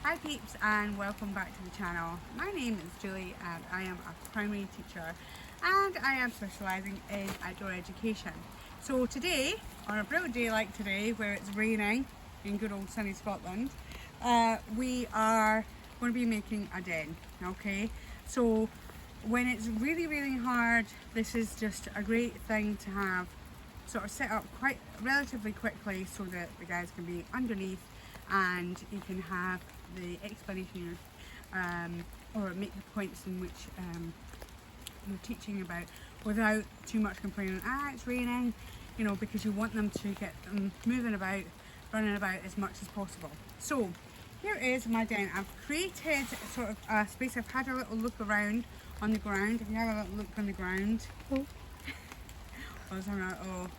Hi peeps and welcome back to the channel. My name is Julie and I am a primary teacher and I am specialising in outdoor education. So today, on a brilliant day like today where it's raining in good old sunny Scotland, we are going to be making a den, okay? So when it's really hard, this is just a great thing to have sort of set up quite relatively quickly so that the guys can be underneath and you can have the explanation or make the points in which you're teaching about without too much complaining, it's raining, you know, because you want them to get them moving about, running about as much as possible. So here is my den. I've created sort of a space. I've had a little look around on the ground. If you have a little look on the ground, I was having a little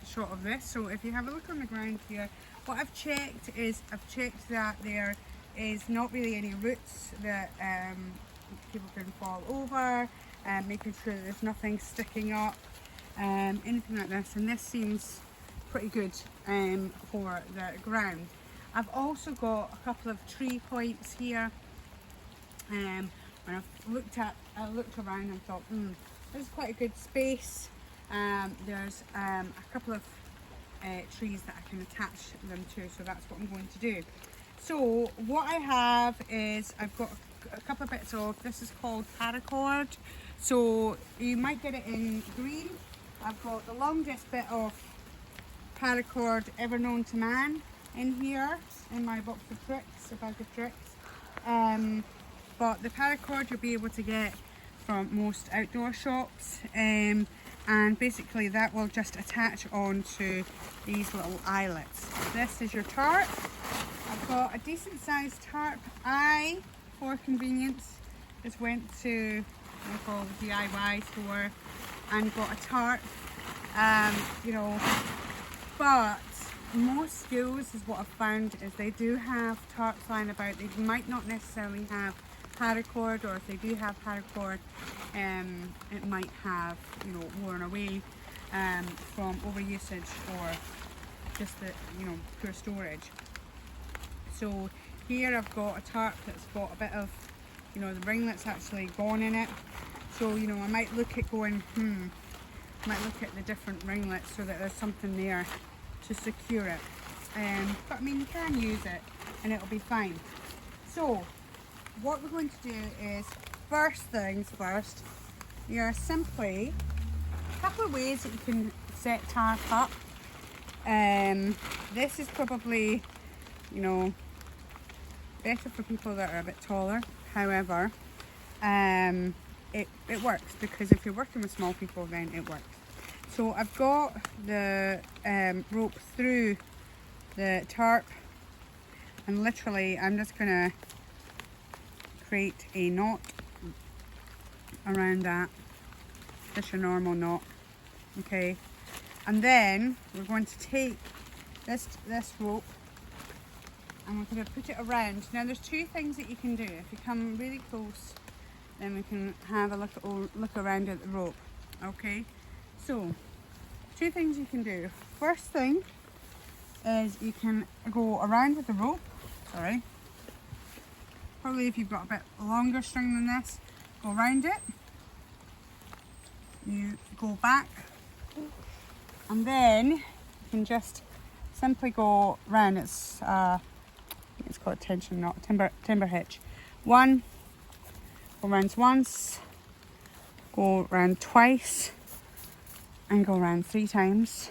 shot of this. So if you have a look on the ground here, what I've checked is that there is not really any roots that people can fall over, making sure that there's nothing sticking up, anything like this, and this seems pretty good for the ground. I've also got a couple of tree points here. When I looked around and thought, this is quite a good space. There's a couple of trees that I can attach them to, so that's what I'm going to do. So what I have is I've got a couple of bits of, this is called paracord, so you might get it in green. I've got the longest bit of paracord ever known to man in here in my box of tricks, a bag of tricks. But the paracord you'll be able to get from most outdoor shops, and basically that will just attach onto these little eyelets. This is your tarp. I've got a decent sized tarp. I, for convenience, just went to a local DIY store and got a tarp, you know, but most schools is what I've found is they do have tarps lying about. They might not necessarily have paracord, or if they do have paracord, it might have, you know, worn away from overusage or just the, you know, poor storage. So here I've got a tarp that's got a bit of, you know, the ringlet's actually gone in it. So, you know, I might look at going, might look at the different ringlets so that there's something there to secure it. But I mean, you can use it and it'll be fine. So what we're going to do is, first things first, you're simply a couple of ways that you can set tarp up. This is probably, you know, better for people that are a bit taller. However, it works, because if you're working with small people, then it works. So I've got the rope through the tarp, and literally I'm just gonna create a knot around that, just your normal knot, okay? And then we're going to take this rope and we're going to put it around. Now there's two things that you can do. If you come really close, then we can have a look around at the rope, okay? So two things you can do. First thing is you can go around with the rope, sorry. Probably if you've got a bit longer string than this, go around it, you go back, and then you can just simply go round. It's called tension knot, timber hitch. One, go round once, go round twice, and go round 3 times.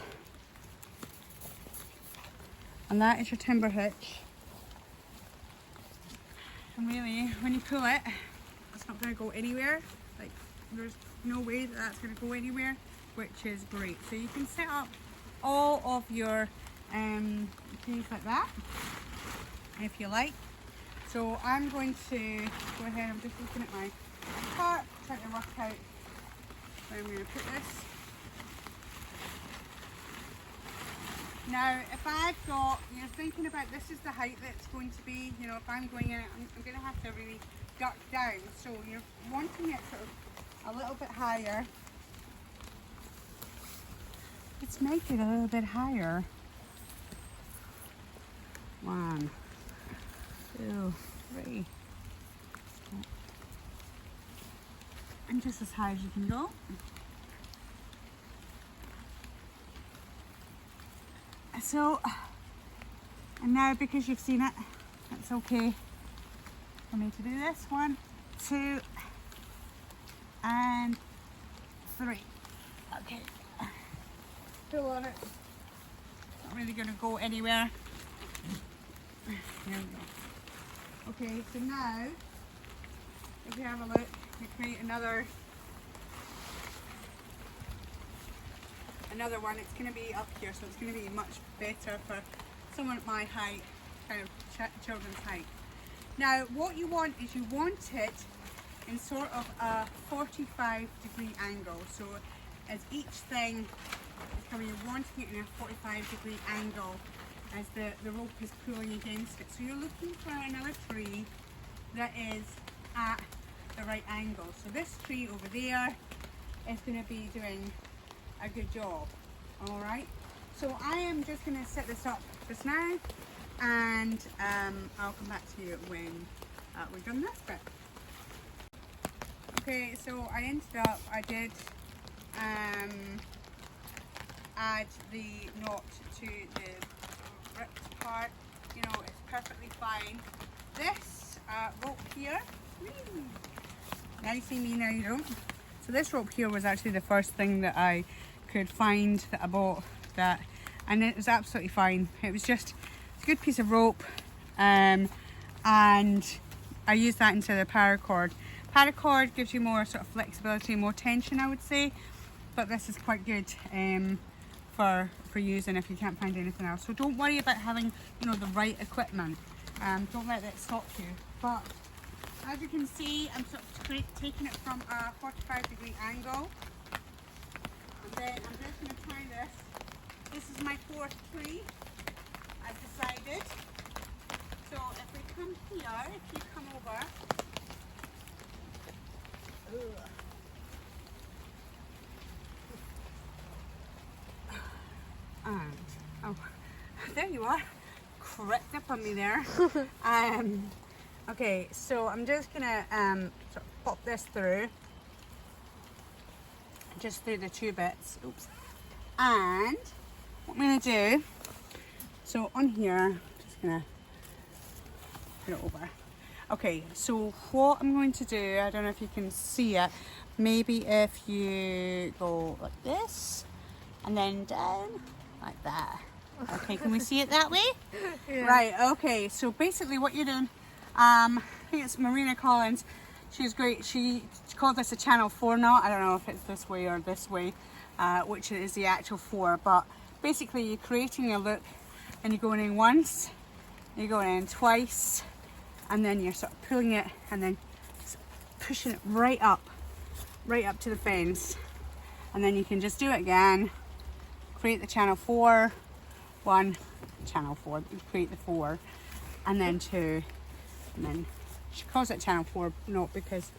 And that is your timber hitch. And really, when you pull it, it's not going to go anywhere. Like, there's no way that that's going to go anywhere, which is great. So you can set up all of your things like that, if you like. So I'm going to go ahead, I'm just looking at my tarp, trying to work out where I'm going to put this. Now, if I've got, you're thinking about, this is the height that it's going to be, you know, if I'm going in, I'm going to have to really duck down. So you're wanting it sort of a little bit higher. Let's make it a little bit higher. 1, 2, 2, 3. And just as high as you can go. So, and now because you've seen it, it's okay for me to do this. 1, 2, and 3. Okay. Pull on it. Not really going to go anywhere. There we go. Okay, so now, if you have a look, we create another one. It's going to be up here, so it's going to be much better for someone at my height, kind of children's height. Now, what you want is you want it in sort of a 45-degree angle. So as each thing is coming, you're wanting it in a 45-degree angle as the rope is pulling against it. So you're looking for another tree that is at the right angle. So this tree over there is going to be doing a good job. All right. So I am just going to set this up just now, and I'll come back to you when we've done this bit. Okay, so I did add the knot to the ripped part. You know, it's perfectly fine. This rope here, now you see me, now you don't. So this rope here was actually the first thing that I could find that I bought, and it was absolutely fine. It was just a good piece of rope, and I used that into the paracord. Paracord gives you more sort of flexibility, more tension, I would say, but this is quite good for using if you can't find anything else. So don't worry about having, you know, the right equipment. Don't let that stop you. But as you can see, I'm sort of taking it from a 45-degree angle, and then I'm just going to try this. This is my 4th tree, I've decided. So if we come here, if you come over, and oh, there you are, crept up on me there. Okay, so I'm just gonna sort of pop this through, just through the 2 bits. Oops. And what I'm gonna do, so on here, I'm just gonna put it over. Okay, so what I'm going to do, I don't know if you can see it, maybe if you go like this and then down like that. Okay, can we see it that way? Yeah. Right, okay, so basically what you're doing, I think it's Marina Collins, she was great, she called this a channel 4 knot. I don't know if it's this way or this way, which is the actual 4, but basically you're creating a loop and you're going in once, you're going in twice, and then you're sort of pulling it and then pushing it right up to the fence, and then you can just do it again, create the channel 4, 1, channel 4, create the 4, and then 2, and then she calls it channel 4 knot because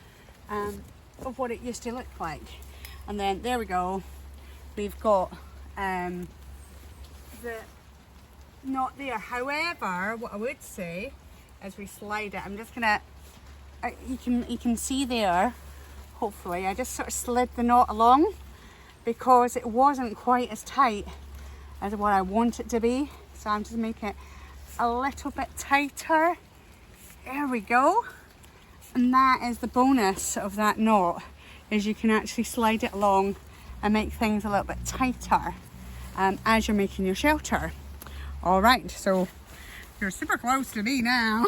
of what it used to look like. And then there we go, we've got the knot there. However, what I would say as we slide it, I'm just gonna, you can see there, hopefully, I just sort of slid the knot along because it wasn't quite as tight as what I want it to be. So I'm just making it a little bit tighter. There we go. And that is the bonus of that knot, is you can actually slide it along and make things a little bit tighter as you're making your shelter. All right, so you're super close to me now.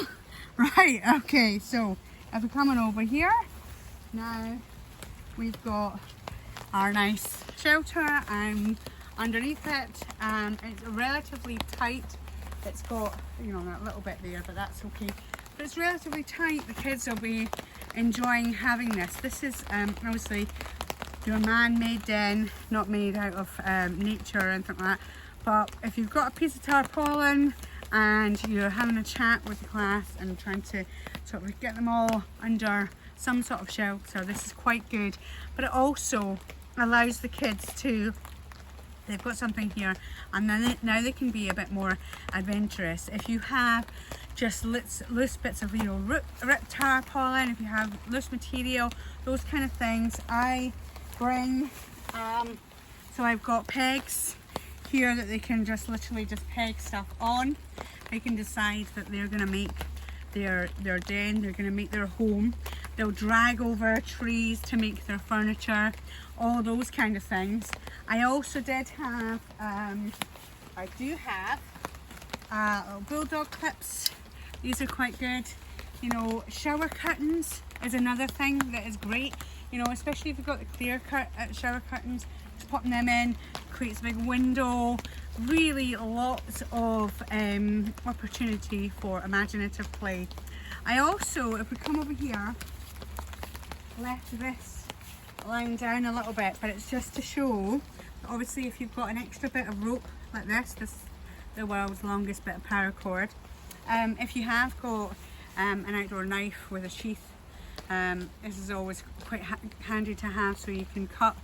Right, okay, so if we're coming over here, now we've got our nice shelter, and underneath it, it's relatively tight. It's got, you know, that little bit there, but that's okay. But it's relatively tight. The kids will be enjoying having this. This is obviously your man-made den, not made out of nature or anything like that. But if you've got a piece of tarpaulin and you're having a chat with the class and trying to sort of get them all under some sort of shelter, this is quite good. But it also allows the kids to they've got something here, and then now they can be a bit more adventurous. If you have just loose bits of, you know, ripped tarpaulin, if you have loose material, those kind of things, I bring, so I've got pegs here that they can just literally just peg stuff on. They can decide that they're going to make their den, they're going to make their home. They'll drag over trees to make their furniture, all those kind of things. I also did have, I do have little bulldog clips. These are quite good. You know, shower curtains is another thing that is great. You know, especially if you've got the clear shower curtains, just popping them in, creates a big window. Really lots of opportunity for imaginative play. I also, if we come over here, left this lying down a little bit, but it's just to show that obviously if you've got an extra bit of rope like this is the world's longest bit of paracord. If you have got an outdoor knife with a sheath, this is always quite handy to have, so you can cut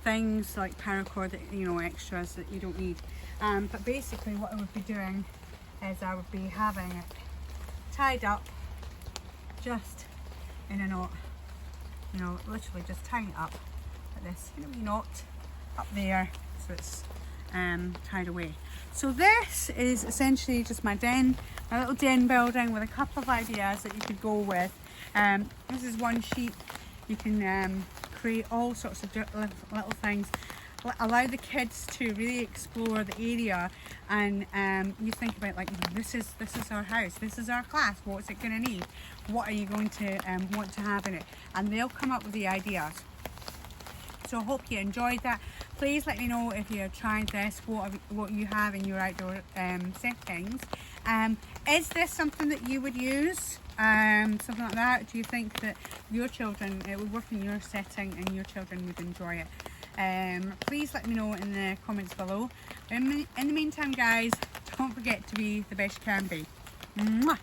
things like paracord that, you know, extras that you don't need. But basically what I would be doing is I would be having it tied up just in a knot. You know, literally just tying it up like this, you know, knot up there, so it's tied away. So this is essentially just my den, my little den building with a couple of ideas that you could go with. This is one sheet. You can create all sorts of little things. Allow the kids to really explore the area, and you think about, like, this is our house, this is our class, what's it going to need, what are you going to want to have in it, and they'll come up with the ideas. So I hope you enjoyed that. Please let me know if you have tried this, what you have in your outdoor settings. Is this something that you would use? Something like that? Do you think that your children, it would work in your setting and your children would enjoy it? Please let me know in the comments below. In the meantime, guys, don't forget to be the best you can be. Mwah!